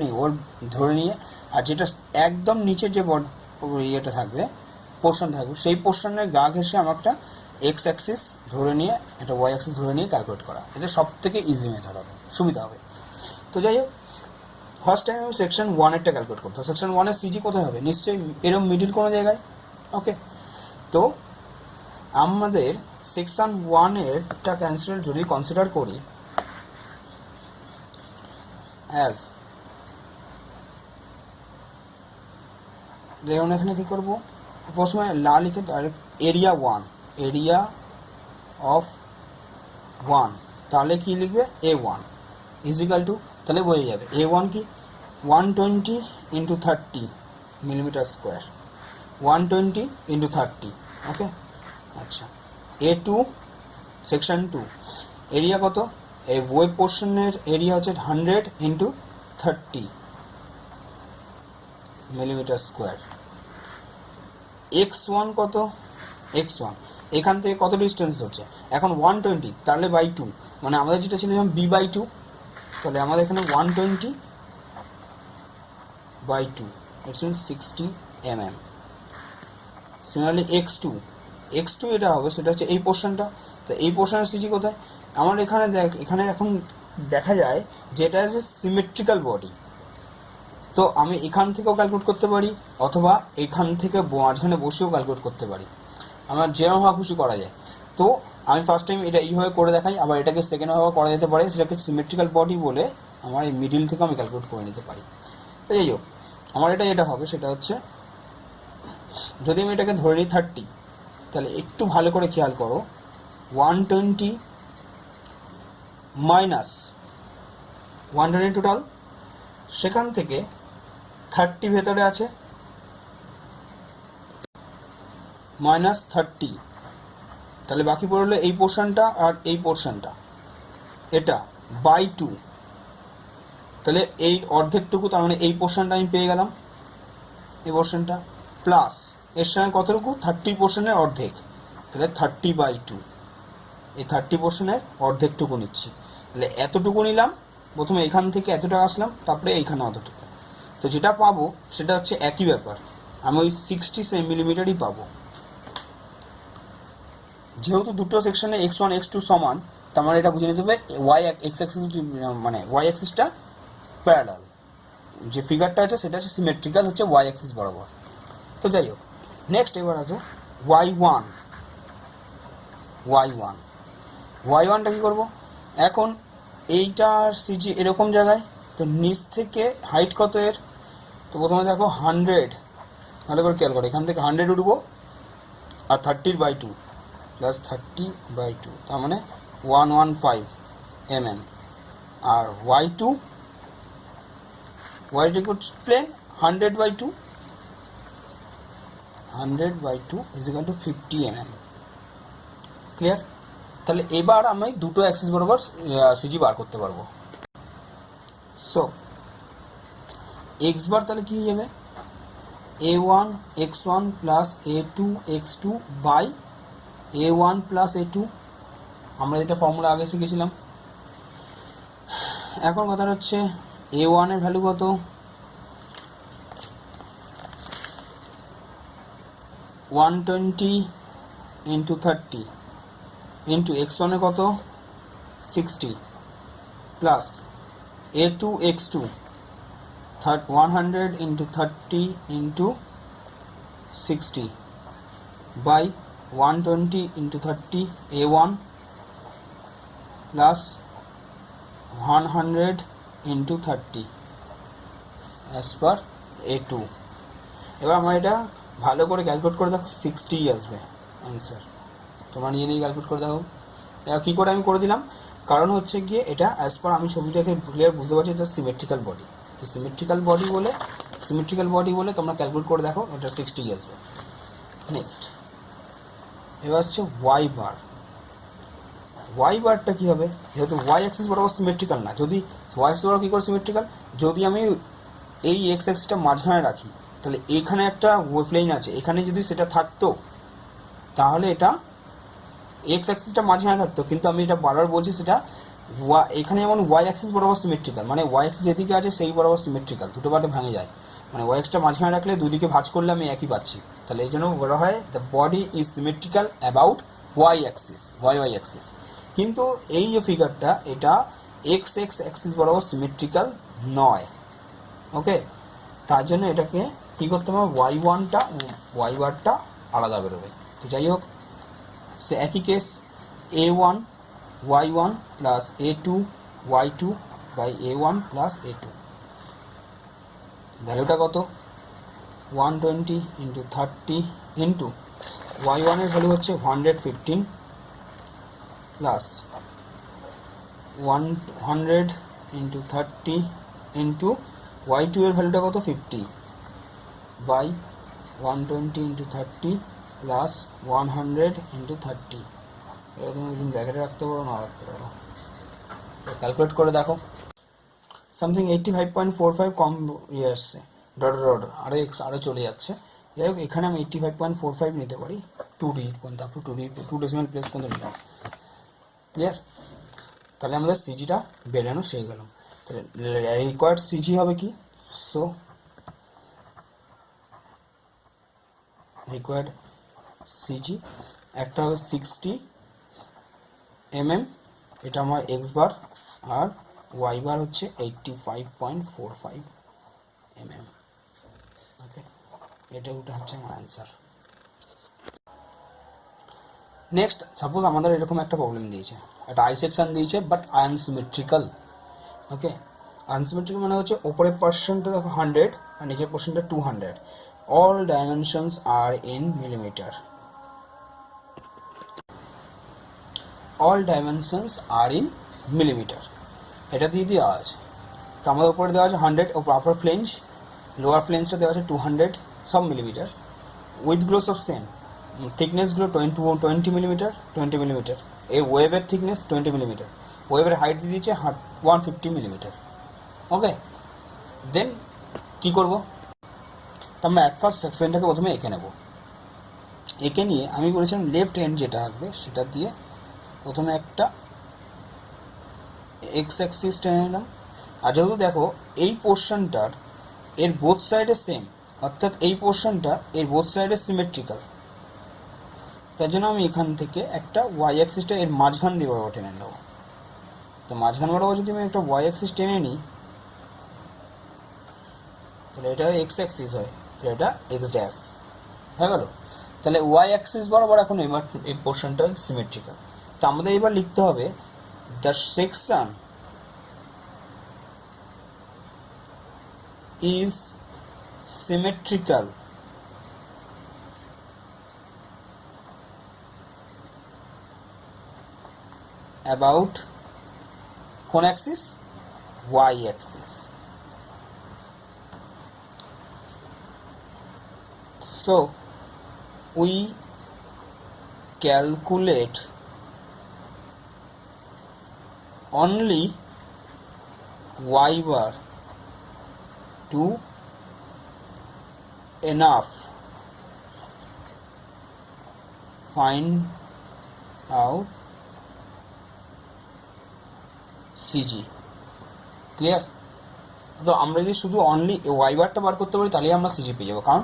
নিয়ে আর যেটা একদম নিচের যে ইয়েটা থাকবে, পোর্শন থাকবে, সেই পোর্শনের গা ঘেঁষে আমার একটা এক্স অ্যাক্সিস ধরে নিয়ে একটা ওয়াই অ্যাক্সিস ধরে নিয়ে ক্যালকুলেট করা, এটা সব থেকে ইজি মেথড হবে, সুবিধা হবে। তো যাই হোক, ফার্স্ট টাইম আমি সেকশন 1-এরটা ক্যালকুলেট করতে, সেকশন 1-এর সিজি কোথায় হবে, নিশ্চয়ই এরকম মিডিল কোনো জায়গায়। ওকে, তো আমাদের সেকশন 1-এরটা যদি কনসিডার করি অ্যাজ, দেখুন এখানে কী করবো, প্রথমে লিখে ডাইরেক্ট এরিয়া অফ 1, তাহলে কি লিখবে A1 ইজিক্যাল টু, তাহলে বোঝা যাবে A1 কি 120 × 30 মিলিমিটার স্কোয়ার, 120 × 30। ওকে, আচ্ছা A2 সেকশন 2 এরিয়া কত, এই ওয়েব পোর্শনের এরিয়া হচ্ছে 100 × 30 মিলিমিটার স্কোয়ার। x1 কত, x1 এখান থেকে কত ডিস্টেন্স হচ্ছে, এখন 120, তাহলে বাই 2, মানে আমাদের যেটা ছিল b/2, তাহলে আমাদের এখানে 120/2, it's means 60 mm। Similarly x2 এটা হবে, সেটা হচ্ছে এই পোর্শনটা। তো এই পোর্শনের সিজি কোথায়, আমার এখানে এখন দেখা যায় যে এটা হচ্ছে সিমেট্রিক্যাল বডি। তো আমি এখান থেকেও ক্যালকুলেট করতে পারি অথবা এখান থেকে মাঝখানে বসেও ক্যালকুলেট করতে পারি, আমার যেরকমভাবে খুশি করা যায়। তো আমি ফার্স্ট টাইম এটা এইভাবে করে দেখাই, আবার এটাকে সেকেন্ডভাবে করা যেতে পারে, সেটাকে সিমেট্রিক্যাল বডি বলে আমার এই মিডিল থেকে আমি ক্যালকুলেট করে নিতে পারি। তো যাই হোক, আমার এটা হবে সেটা হচ্ছে, যদি আমি এটাকে ধরে নিই 30, তাহলে একটু ভালো করে খেয়াল করো, 120 মাইনাস 120 টোটাল, সেখান থেকে 30 ভেতরে আছে, মাইনাস 30, তাহলে বাকি পড়লো এই পোর্শনটা আর এই পোর্শনটা, এটা বাই 2, তাহলে এই অর্ধেকটুকু, তার মানে এই পোর্শনটা আমি পেয়ে গেলাম, এই পোর্শনটা প্লাস এর সঙ্গে কতটুকু, 30 পোর্শনের অর্ধেক, তাহলে 30/2, এই 30 পোর্শনের অর্ধেকটুকু নিচ্ছি, তাহলে এতটুকু নিলাম, প্রথমে এখান থেকে এতটা আসলাম, তারপরে এইখানে অতটুকু, তো যেটা পাবো সেটা হচ্ছে একই ব্যাপার, আমি ওই 60 মিলিমিটারই পাবো। যেহেতু দুটো সেকশনে x1 x2 সমান, তার মানে এটা বুঝে নিতে হবে y x অ্যাক্সিস, মানে y অ্যাক্সিসটা প্যারালাল, যে ফিগারটা আছে সেটা হচ্ছে সিমেট্রিক্যাল হচ্ছে y অ্যাক্সিস বরাবর। তো যাই হোক, নেক্সট এবার আসো y1, y1টা কী করবো, এখন এইটার সিজি এরকম জায়গায়, তো নিচ থেকে হাইট কত এর, তো প্রথমে দেখো 100, ভালো করে খেয়াল করো, এখান থেকে 100 উঠবো, আর 30/2 প্লাস 30/2, তার মানে 115 mm, আর y2 plane 100/2 is equal to 50 mm। Clear? তাহলে এবার আমি দুটো অ্যাক্সিস বরাবর সিজি বার করতে পারবো। সো এক্স বার তাহলে কী হয়ে যাবে, a1 x1 plus a2 x2 by a1 plus a2, আমরা যেটা ফর্মুলা আগে শিখেছিলাম। এখন কথা হচ্ছে a1 এর ভ্যালু কত, 120 ইন্টু 30 ইন্টু x1 এ কত 60 plus a2 x2 100 into 30 into 60 by 120 into 30 a1 plus 100 into 30 as per a2। এবার আমরা এটা ভালো করে ক্যালকুলেট করে দেখো, 60 আসবে অ্যান্সার, তোমরা নিজে নিজে ক্যালকুলেট করে দেখো। এটা কী করে আমি করে দিলাম, কারণ হচ্ছে গিয়ে এটা অ্যাজ পার আমি ছবিটাকে ক্লিয়ার বুঝতে পারছি, এটা সিমেট্রিক্যাল বডি, তো সিমেট্রিক্যাল বডি বলে তোমরা ক্যালকুলেট করে দেখো, এটা 60 আসবে। নেক্সট এবার হচ্ছে ওয়াই বারটা কী হবে, যেহেতু ওয়াই অ্যাক্সিস বরাবর সিমেট্রিক্যাল না, যদি ওয়াই অ্যাক্সিস বরাবর কী করে সিমেট্রিক্যাল, যদি আমি এই এক্স অ্যাক্সিসটা মাঝখানে রাখি, তাহলে এখানে একটা প্লেন আছে, এখানে যদি সেটা থাকতো তাহলে এটা এক্স অ্যাক্সিসটা মাঝখানে থাকতো, কিন্তু আমি এটা বারবার বলছি সেটা এখানে যেমন ওয়াই অ্যাক্সিস বরাবর সিমেট্রিক্যাল, মানে ওয়াই অ্যাক্সিস যেদিকে আছে সেই বরাবর সিমেট্রিক্যাল, দুটো পার্টে ভেঙে যায়, মানে ওয়াই অ্যাক্সিসটা মাঝখানে রাখলে দুদিকে ভাঁজ করলে আমি একই পাচ্ছি, তাহলে এই জন্য বলা হয় the body is symmetrical about Y axis. কিন্তু এই যে ফিগারটা, এটা এক্স অ্যাক্সিস বরাবর সিমেট্রিক্যাল নয়, ওকে, তার জন্য এটাকে কী করতে হবে, ওয়াই বারটা আলাদা বেরোবে। তো যাই হোক, সে একই case, a1 y1 plus a2 y2 by a1 plus a2, ভ্যালুটা কত 120 ইন্টু 30 ইন্টু y1 এর ভ্যালু হচ্ছে 115 প্লাস 100 ইন্টু 30 ইন্টু y2 এর ভ্যালুটা কত 50 বাই 120 ইন্টু 30 প্লাস 100 ইন্টু 30, এটা তুমি ব্র্যাকেটে রাখতে পারো না রাখতে পারো, ক্যালকুলেট করে দেখো, সামথিং 85.45 কম ইয়ে আসছে, ডট আরও চলে যাচ্ছে। যাই হোক, এখানে আমি 85.45 নিতে পারি, 2 ডিজিট পর্যন্ত, তারপর 2 ডেসিমাল প্লেস পর্যন্ত নিলাম। ক্লিয়ার? তাহলে আমাদের সিজিটা বেরানো শিখে গেলাম। তাহলে রিকোয়ার্ড সিজি হবে কি, সো রিকোয়ার্ড সিজি একটা হবে 60 mm, এটা আমার এক্স বার, আর ওয়াই বার হচ্ছে 85.45 mm, ওকে, এটা হচ্ছে আমার অ্যান্সার। নেক্সট, সাপোজ আমাদের এরকম একটা প্রবলেম দিয়েছে, একটা আই সেকশন দিয়েছে বাট আনসিমেট্রিক্যাল, ওকে, আনসিমেট্রিক্যাল মানে হচ্ছে ওপরের পোর্শনটা দেখো 100 আর নিচের পোর্শনটা 200, all dimensions are in millimeter, all dimensions are in millimeter, এটা দিয়ে দেওয়া আছে। তো আমাদের উপরে দেওয়া আছে 100, ওপর আপার ফ্লেঞ্জ, লোয়ার ফ্লেঞ্জটা দেওয়া আছে 200, সব মিলিমিটার, উইথগুলো সব সেম, থিকনেসগুলো 20 মিলিমিটার 20 মিলিমিটার, এই ওয়েভের থিকনেস 20 মিলিমিটার, ওয়েভের হাইট দিয়ে দিয়েছে 150 মিলিমিটার। ওকে, দেন কী করব, তো আমরা অ্যাট ফার্স্ট সেকশনটাকে প্রথমে এঁকে নেব। এঁকে নিয়ে আমি বলেছিলাম লেফট হ্যান্ড যেটা থাকবে সেটা দিয়ে প্রথমে একটা এক্স অ্যাক্সিস টেনে নিলাম। আর যেহেতু দেখো এই পোর্শনটার এর বোথ সাইডে সেম, অর্থাৎ এই পোর্শনটা এর বোথ সাইডে সিমেট্রিক্যাল, তার জন্য আমি এখান থেকে একটা ওয়াই অ্যাক্সিসটা এর মাঝখান দিয়ে বরাবর টেনে নেব। তো মাঝখান বরাবর যদি আমি একটা ওয়াই অ্যাক্সিস টেনে নিই তাহলে এটা এক্স অ্যাক্সিস হয়, তাহলে এটা এক্স ড্যাশ হয়ে গেল। তাহলে ওয়াই অ্যাক্সিস বরাবর এখন এবার এই পোর্শনটা সিমেট্রিক্যাল। তো আমাদের এবার লিখতে হবে the section is symmetrical about কোন axis, Y axis. So we calculate only y bar to enough find out CG, clear? তো আমরা যদি শুধু অনলি ওয়াই বারটা বার করতে পারি তাহলেই আমরা সিজি পেয়ে যাবো, কারণ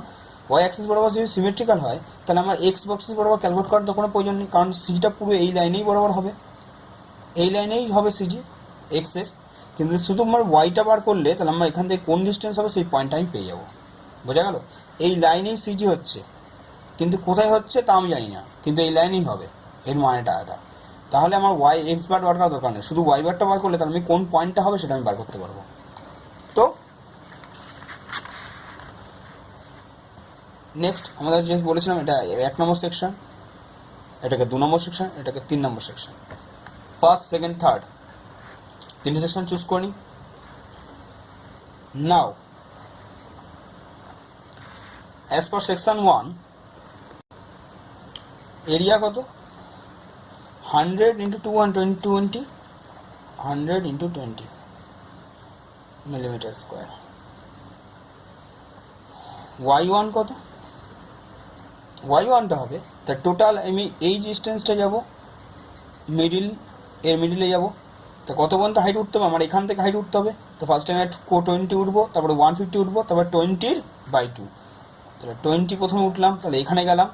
ওয়াই অ্যাক্সিস বরাবর যদি সিমেট্রিক্যাল হয় তাহলে আমার এক্স বক্সিস বরাবর ক্যালকুলেট করার তো কোনো প্রয়োজন নেই, কারণ সিজিটা পুরো এই লাইনেই বরাবর হবে, এই লাইনেই হবে সিজি এক্সের। কিন্তু শুধু আমার ওয়াইটা বার করলে তাহলে আমরা এখান থেকে কোন ডিস্টেন্স হবে সেই পয়েন্টটা আমি পেয়ে যাবো, বোঝা গেল? এই লাইনেই সিজি হচ্ছে, কিন্তু কোথায় হচ্ছে তা আমি জানি না, কিন্তু এই লাইনেই হবে, এর মানেটা এটা। তাহলে আমার ওয়াই এক্স বার বার করার দরকার নেই, শুধু ওয়াই বারটা বার করলে তাহলে আমি কোন পয়েন্টটা হবে সেটা আমি বার করতে পারবো। তো নেক্সট আমাদের যে বলেছিলাম এটা 1 নম্বর সেকশন, এটাকে 2 নম্বর সেকশন, এটাকে 3 নম্বর সেকশন, ফার্স্ট সেকেন্ড থার্ড তিনটে সেকশন চুজ করে নিই। নাও অ্যাজ পার সেকশন 1 এরিয়া কত, 100 into 220, 100 into 20 millimetre square. y1 কত, y1টা হবে তার টোটাল, আমি এই ডিস্টেন্সটা যাব মিডিল, এর মিডিলে যাব, তো কত পর্যন্ত হাইট উঠতে হবে আমার এখান থেকে হাইট উঠতে হবে। তো ফার্স্ট টাইম 20 উঠবো, তারপরে 150 উঠবো, তারপরে 20/2, তাহলে 20 প্রথমে উঠলাম, তাহলে এখানে গেলাম,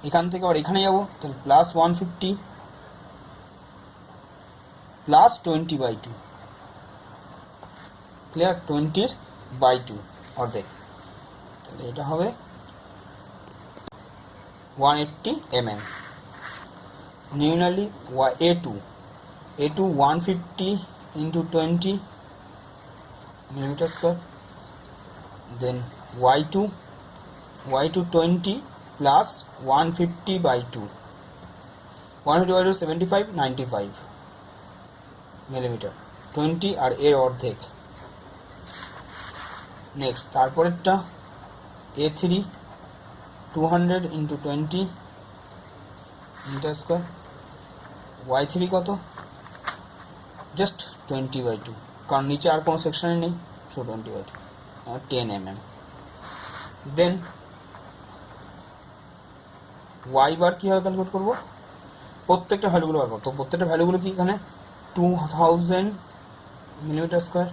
এখান থেকে আবার এখানে যাবো, তাহলে প্লাস 150 প্লাস 20/2, ক্লিয়ার? 20/2 অর্ধেক, তাহলে এটা হবে 180 mm। নিউনালি A2 150 into 20 millimeter square, then y2 20 plus 150/2, 150/2 75, 95 millimeter, 20 আর এর অর্ধেক। নেক্সট তারপরেরটা A3 200 into 20 metre square, y3 কত, জাস্ট 20/2, কারণ নিচে আর কোনো সেকশনে নেই, সো 20/2 10 mm। দেন y বার কীভাবে ক্যালকুলেট করবো, প্রত্যেকটা ভ্যালুগুলো বার করতো, প্রত্যেকটা ভ্যালুগুলো কি এখানে 2000 মিলিমিটার স্কোয়ার,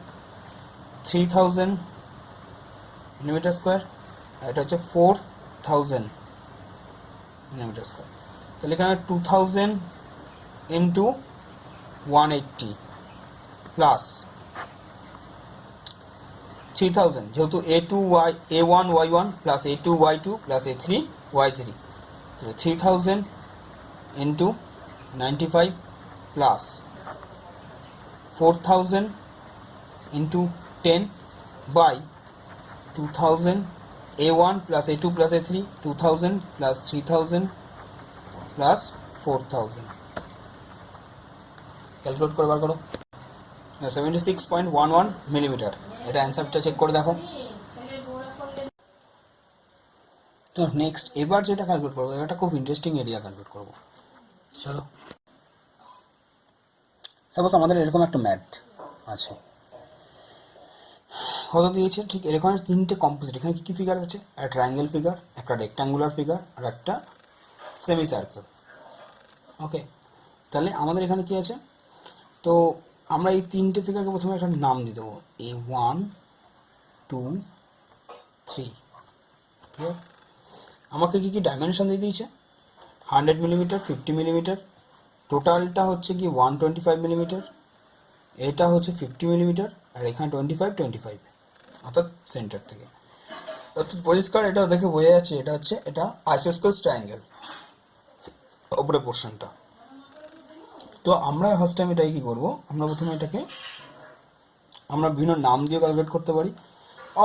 3000 মিলিমিটার স্কোয়ার, এটা হচ্ছে 4000 মিলিমিটার স্কোয়ার, তাহলে এখানে 2000 ইন্টু 180 প্লাস 3000, যেহেতু A1 y1 plus A2 y2 plus A3 y3, তাহলে 3000 into 95 plus 4000 into 10 by 2000 a1 plus a2 plus a3 2000 plus 3000 plus 4000 calculate করে বার করো 76.11 মিলিমিটার। এটা অ্যান্সারটা চেক করে দেখো। তো নেক্সট এবার যেটা ক্যালকুলেট করবো, এটা খুব ইন্টারেস্টিং এরিয়া ক্যালকুলেট করবো। চলো, সাপোজ আমাদের এরকম একটা ম্যাথ আছে, কত দিয়েছে, ঠিক এরকম তিনটে কম্পোজিট। এখানে কী কী ফিগার আছে? একটা ট্রায়াঙ্গেল ফিগার, একটা রেক্ট্যাঙ্গুলার ফিগার, আর একটা সেমি সার্কেল। ওকে, তাহলে আমাদের এখানে কি আছে? তো আমরা এই তিনটে ফিগারকে প্রথমে একটা নাম দিয়ে দেবো, A1 2 3। ক্লিয়ার? আমাকে কী কী ডাইমেনশন দিয়ে দিয়েছে? 100 মিলিমিটার, 50 মিলিমিটার, টোটালটা হচ্ছে কি 125 মিলিমিটার, এটা হচ্ছে 50 মিলিমিটার, আর এখানে 25 অর্থাৎ সেন্টার থেকে। অর্থাৎ পরিষ্কার এটা দেখে বোঝা যাচ্ছে এটা আইসোস্কেলস ট্রায়াঙ্গেল উপরে পোর্শনটা। তো আমরা ফার্স্ট টাইম এটাই কি করবো, আমরা প্রথমে এটাকে আমরা বিভিন্ন নাম দিয়ে ক্যালকুলেট করতে পারি,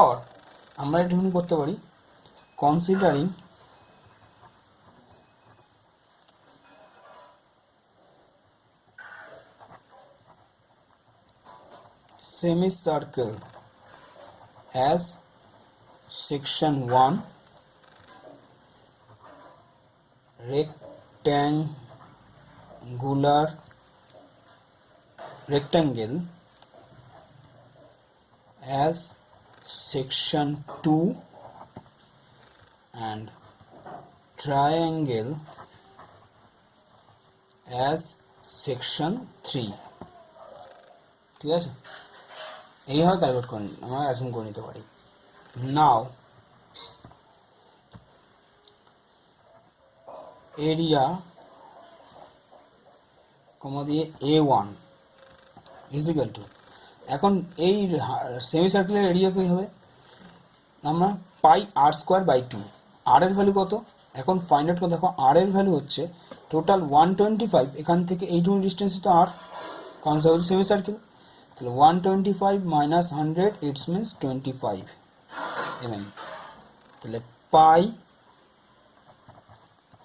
আর আমরা এটা করতে পারি considering semicircle as section 1, rectangle as section 2, and triangle as section 3। ঠিক আছে, এইভাবে ক্যালকুলেট করে আমরা অ্যাজুম করে নিতে পারি। নাও এরিয়া কমা দিয়ে A1 ইজ ইকুয়াল টু, এখন এই সেমি সার্কেলের এরিয়া কী হবে? আমরা পাই r²/2। আর এর ভ্যালু কত? এখন ফাইন্ড আউট করে দেখো, আর এর ভ্যালু হচ্ছে টোটাল 125, এখান থেকে এইটুকু ডিস্টেন্স তো আর, কারণ সেমি সার্কেল। তাহলে 125 minus 100 it means 25 mm। তাহলে পাই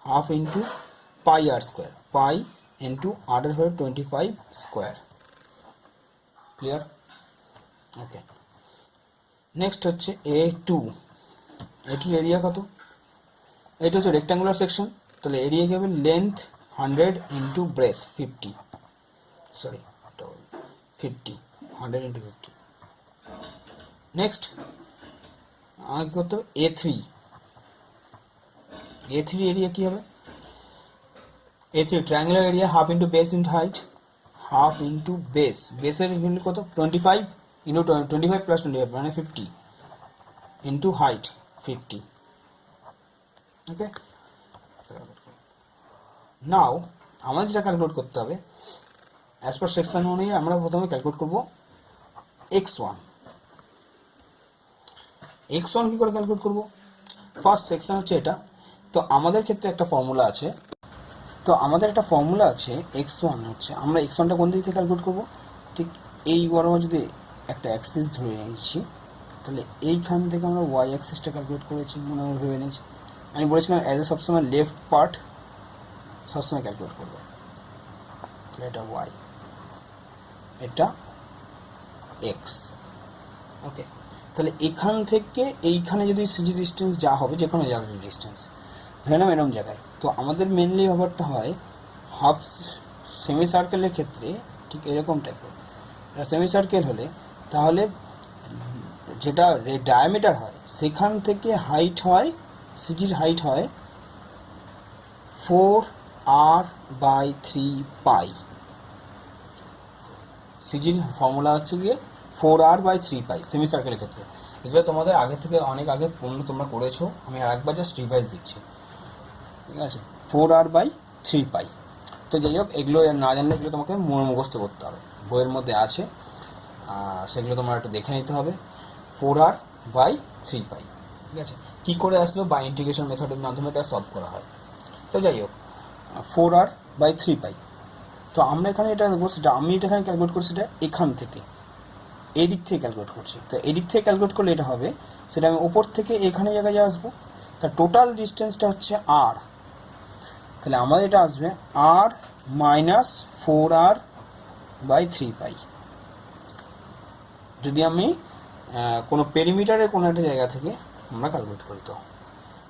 হাফ ইন্টু পাই আর স্কোয়ার, পাই ইন্টু আর এর ভ্যালু 25 স্কোয়ার। ক্লিয়ার? ওকে, নেক্সট হচ্ছে A2। এটির এরিয়া কত? এটা হচ্ছে রেক্ট্যাঙ্গুলার সেকশন, তাহলে এরিয়া কি হবে? Length 100 into breadth 50, sorry 50, 100 into 50। Next আমাকে করতে হবে A3। এরিয়া কি হবে? A3 triangular area half into base ইন্টু হাইট, হাফ ইন্টু বেসের ভ্যালু কত? 25 ইন্টু 25 প্লাস 25 মানে 50 ইন্টু হাইট 50। ওকে, নাও আমাদের যেটা ক্যালকুলেট করতে হবে অ্যাজ পার সেকশন অনুযায়ী, আমরা প্রথমে ক্যালকুলেট করবো x1। কি করে ক্যালকুলেট করবো? ফার্স্ট সেকশন হচ্ছে এটা। তো আমাদের ক্ষেত্রে একটা ফর্মুলা আছে, x1 হচ্ছে, আমরা x1টা কোন দিক থেকে ক্যালকুলেট করবো? ঠিক এই বরাবর যদি একটা অ্যাক্সিস ধরে নিয়েছি, তাহলে এইখান থেকে আমরা y অ্যাক্সিসটা ক্যালকুলেট করেছি, মনে হয় ভেবে নিয়েছি। আমি বলেছিলাম অ্যাজ এ সবসময় লেফট পার্ট সবসময় ক্যালকুলেট করবে। তাহলে এটা y, এটা x। ওকে, তাহলে এখান থেকে এইখানে যদি সিজি ডিস্টেন্স যা হবে, যে কোনো জায়গার ডিস্টেন্স ধরে নাম এরকম জায়গায়, তো আমাদের মেনলি ব্যাপারটা হয় হাফ সেমি সার্কেলের ক্ষেত্রে ঠিক এরকম টাইপের। সেমি সার্কেল হলে তাহলে যেটা ডায়ামিটার হয় সেখান থেকে হাইট হয়, সিজির হাইট হয় 4r/3 পাই। সিজির ফর্মুলা হচ্ছে গিয়ে 4r/3 পাই সেমি সার্কেলের ক্ষেত্রে। এগুলো তোমাদের আগে থেকে অনেক আগে তোমরা করেছো, আমি আরেকবার জাস্ট রিভাইজ দিচ্ছি। ঠিক আছে, 4r/3 পাই। তো যাই হোক, এগুলো না জানলে এগুলো তোমাকে মুখস্থ করতে হবে, বইয়ের মধ্যে আছে, সেগুলো তোমার একটু দেখে নিতে হবে। 4r/3 পাই। ঠিক আছে, কী করে আসলো? বা ইন্টিগ্রেশন মেথডের মাধ্যমে এটা সলভ করা হয়। তো যাই হোক, 4r/3 পাই। তো আমরা এখানে এটা দেখবো, সেটা আমি এটা এখানে ক্যালকুলেট করছি, এটা এখান থেকে এই দিক থেকে ক্যালকুলেট করছি, তো এই দিক থেকে ক্যালকুলেট করলে এটা হবে, সেটা আমি ওপর থেকে এখানে জায়গায় আসবো, তা টোটাল ডিস্টেন্সটা হচ্ছে আর, তাহলে আমাদের এটা আসবে আর মাইনাস 4r বাই 3 পাই। যদি আমি কোনো পেরিমিটারের কোনো একটা জায়গা থেকে আমরা ক্যালকুলেট করি, তো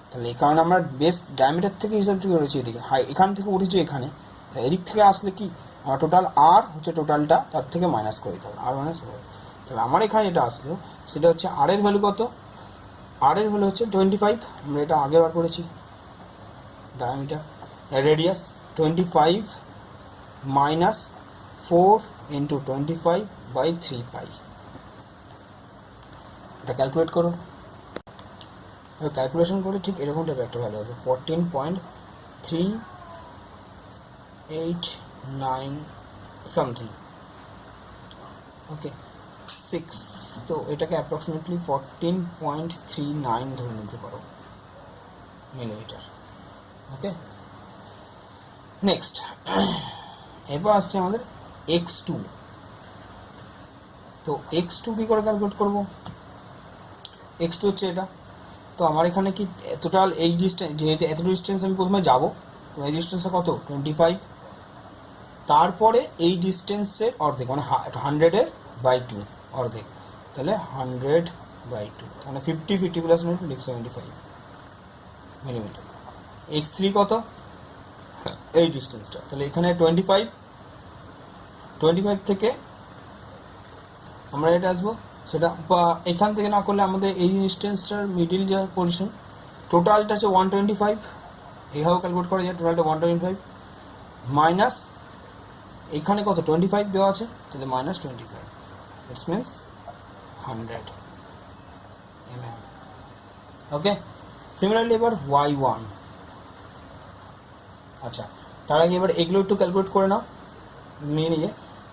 তাহলে এই কারণে আমরা বেস ডায়ামিটার থেকে হিসাব করেছি এদিকে, এখান থেকে উঠেছি এখানে, তাই এদিক থেকে আসলে কি আমার টোটাল আর হচ্ছে টোটালটা তার থেকে মাইনাস করে দিতে হবে, আর মাইনাস করে, তাহলে আমার এখানে যেটা আসলো সেটা হচ্ছে আর এর ভ্যালু কত, আর এর ভ্যালু হচ্ছে 25, আমরা এটা আগে বার করেছি, diameter radius 25 minus 4 into 25 by 3 pi. এটা ক্যালকুলেট করো, ক্যালকুলেশন করে ঠিক এরকম টাইপের একটা ভ্যালু আছে 14.389 সামথিং, ওকে 6, তো এটাকে অ্যাপ্রক্সিমেটলি 14.39 ধরে নিতে পারো মিলিমিটার। ওকে, নেক্সট এরপর আসছে আমাদের x2। তো x2 কি করে ক্যালকুলেট করব, x2 হচ্ছে এটা, তো আমার এখানে কি টোটাল এই ডিস্টেন্স, যেহেতু এত ডিস্টেন্স আমি প্রথমে যাবো, তো এই ডিস্টেন্সটা কত 25, তারপরে এই ডিস্টেন্সের অর্ধেক মানে 100-এর বাই 2 অর্ধেক, তাহলে 100/2, তাহলে 50 প্লাস 75 মিলিমিটার। x3 কত, এই ডিস্টেন্সটা, তাহলে এখানে 25 থেকে আমরা এটা আসবো, সেটা বা এখান থেকে না করলে আমাদের এই ডিস্টেন্সটার মিডিল যে পজিশন, টোটালটা হচ্ছে 125, এইভাবে ক্যালকুলেট করা যায়, টোটালটা 125 মাইনাস এখানে কত 25 দেওয়া আছে, তাহলে minus 25, it's means 100 mm। Okay, similarly এবার y1, আচ্ছা তার আগে এবার এগুলো একটু ক্যালকুলেট করে নাও নিয়ে,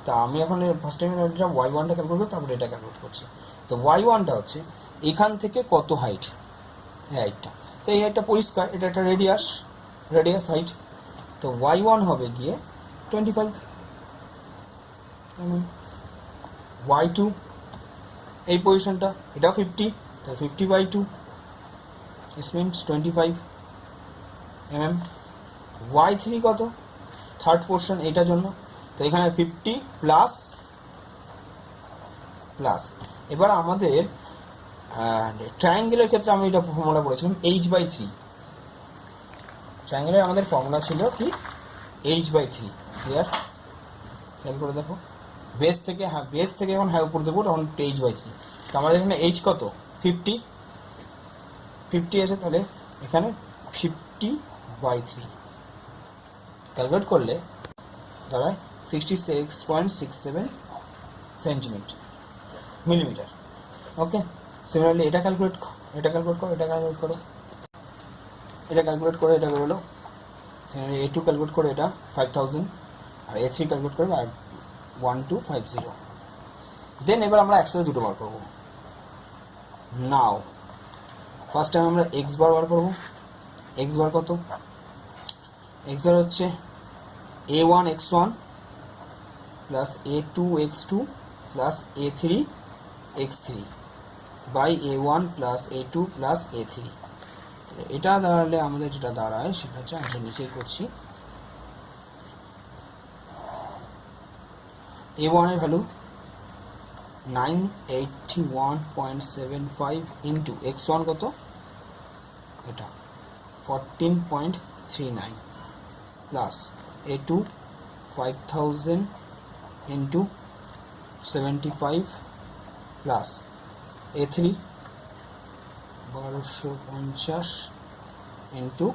তা আমি এখন ফার্স্ট টাইম এটা y1টা ক্যালকুলেট করব, তারপরে এটা ক্যালকুলেট করছি। তো y1টা হচ্ছে এখান থেকে কত হাইট, এই হাইটটা, তো এই হাইটটা পরিষ্কার, এটা একটা রেডিয়াস হাইট, তো y1 হবে গিয়ে 25, y2 এই পজিশনটা এটাও 50, তাহলে 50/2 ইট মিনস 25 mm। y3 কত, থার্ড পোর্শন এইটার জন্য, তো এখানে 50 প্লাস, এবার আমাদের ট্রায়াঙ্গেলের ক্ষেত্রে আমি এটা ফর্মুলা পড়েছিলাম h/3, ট্রায়াঙ্গেলের আমাদের ফর্মুলা ছিল কি h/3, ক্লিয়ার, খেয়াল করে দেখো, বেস থেকে যখন উপর দেবো তখন h/3, তো আমাদের এখানে h কত 50 আছে, তাহলে এখানে 50/3 ক্যালকুলেট করলে দাঁড়ায় 66.67 সেন্টিমিটার মিলিমিটার। ওকে, সিমিলারলি এটা ক্যালকুলেট করো, এটা বেরোলো, সিমিলারলি A2 ক্যালকুলেট করে এটা 5000, আর A3 ক্যালকুলেট করে 1250। দেন এবার আমরা একসাথে দুটো বার করবো। নাও ফার্স্ট টাইম আমরা x বার করবো, x বার কত, x বার হচ্ছে a1 x1 plus a2 x2 plus a3 x3 by a1 plus a2 plus a3। এটা দাঁড়ালে আমাদের যেটা দাঁড়ায় সেটা হচ্ছে, আমি নিচেই করছি, a1 এর ভ্যালু 981.75 ইন্টু x1 কত, এটা 14.39 plus a2 5000 into 75 plus a3 1250 into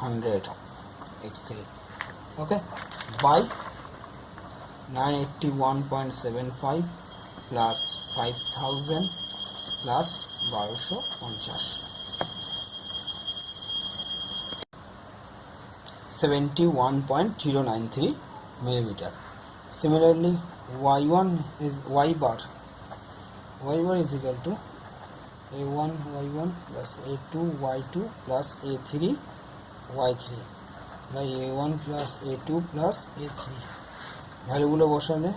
100 x3, okay, by 981.75 plus 5000 plus 1250, 71.093 millimeter. Similarly, y1 is y bar is equal to a1 y1 plus a2 y2 plus a3 y3 by a1 plus a2 plus a3 ভ্যালুগুলো বসালে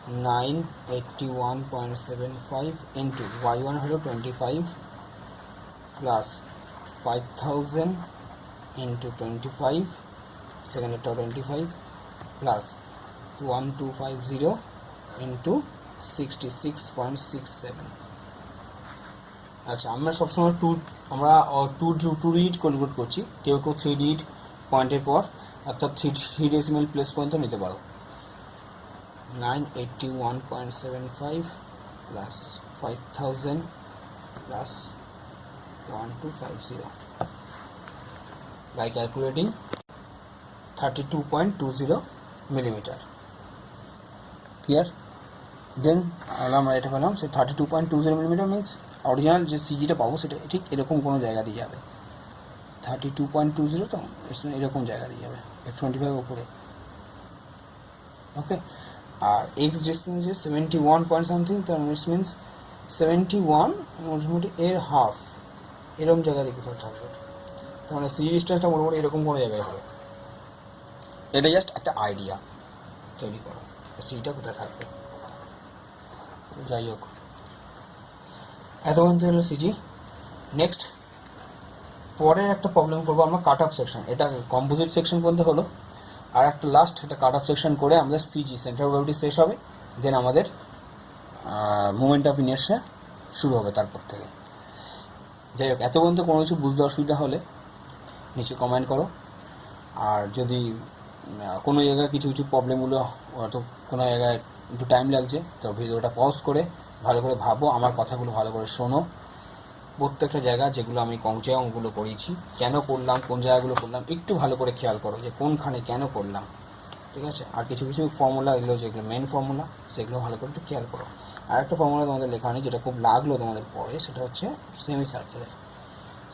981.75 into y1 হলো 25 plus 5000 into 25 সেকেন্ডেরটাও 25 plus 1250 into 66.67। আচ্ছা, আমরা সবসময় two digit calculate করছি, কেউ কেউ 3 digit পয়েন্টের পর অর্থাৎ 3 ডেসিমেল প্লেস পর্যন্ত নিতে পারো। 981.75 plus 5000 plus 1250 by calculating 32.20 millimeter। Clear? Then আমরা এটা পেলাম, সে 32.20 মিলিমিটার মিনস অরিজিনাল যে সিজিটা পাবো সেটা ঠিক এরকম কোনো জায়গা দিয়ে যাবে। 32.20 তো এরকম জায়গা দিয়ে যাবে F25 উপরে। ওকে, আর এক্স ডিস্টেন্স যে 71 পয়েন্ট সামথিং, তার মিনস 71 মোটামুটি এর হাফ এরকম জায়গা দিয়ে কোথাও থাকবে। তার মানে সিজি ডিস্টেন্সটা মোটামুটি এরকম কোনো জায়গায় হবে। এটা জাস্ট একটা আইডিয়া তৈরি করো সিজিটা কোথায় থাকবে। যাই হোক, এত পর্যন্ত হলো সিজি। নেক্সট পরের একটা প্রবলেম করবো আমরা কাট অফ সেকশন। এটা কম্পোজিট সেকশন পর্যন্ত হলো, আর একটা লাস্ট একটা কাট অফ সেকশন করে আমাদের সিজি সেন্টার অফ গ্র্যাভিটি শেষ হবে। দেন আমাদের মুভমেন্ট অফ ইনার্শিয়া শুরু হবে তারপর থেকে। যাই হোক, এত পর্যন্ত কোনো কিছু বুঝতে অসুবিধা হলে নিচে কমেন্ট করো। আর যদি কোনো জায়গায় কিছু কিছু প্রবলেমগুলো হয়তো কোনো জায়গায় একটু টাইম লাগছে, তো ভিডিওটা পজ করে ভালো করে ভাবো, আমার কথাগুলো ভালো করে শোনো। প্রত্যেকটা জায়গা যেগুলো আমি যে অঙ্কগুলো করিয়েছি, কেন করলাম, কোন জায়গাগুলো করলাম, একটু ভালো করে খেয়াল করো যে কোনখানে কেন করলাম। ঠিক আছে? আর কিছু কিছু ফর্মুলা, এগুলো যেগুলো মেন ফর্মুলা, সেগুলো ভালো করে একটু খেয়াল করো। আর একটা ফর্মুলা তোমাদের লেখা নেই, যেটা খুব লাগলো তোমাদের পরে, সেটা হচ্ছে সেমি সার্কেলের।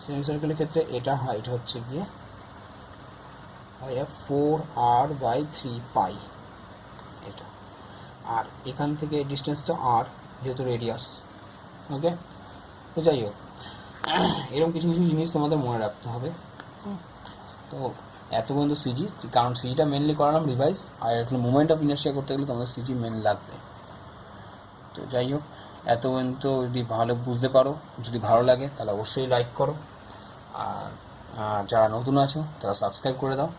সেমি সার্কেলের ক্ষেত্রে এটা হাইট হচ্ছে গিয়ে 4r/3 এটা, আর এখান থেকে ডিস্টেন্স তো r, যেহেতু রেডিয়াস। ওকে, তো যাই হোক, এরকম কিছু কিছু জিনিস তোমাদের মনে রাখতে হবে। তো এত পর্যন্ত সিজি, কারণ সিজিটা মেনলি করালাম রিভাইজ, আর এখন মুভমেন্ট অফ ইনার্শিয়া করতে গেলে তোমাদের সিজি মেন লাগবে। তো যাই হোক, এত পর্যন্ত যদি ভালো বুঝতে পারো, যদি ভালো লাগে তাহলে অবশ্যই লাইক করো, আর যারা নতুন আছো তারা সাবস্ক্রাইব করে দাও।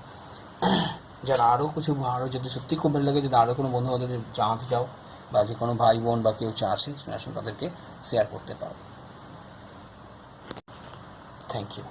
যারা আরও কিছু যদি সত্যি খুব ভালো লাগে, যদি আরও কোনো বন্ধু বান্ধব জানাতে চাও, বা যে কোনো ভাই বোন বা কেউ আছে তাদেরকে শেয়ার করতে পারো। Thank you.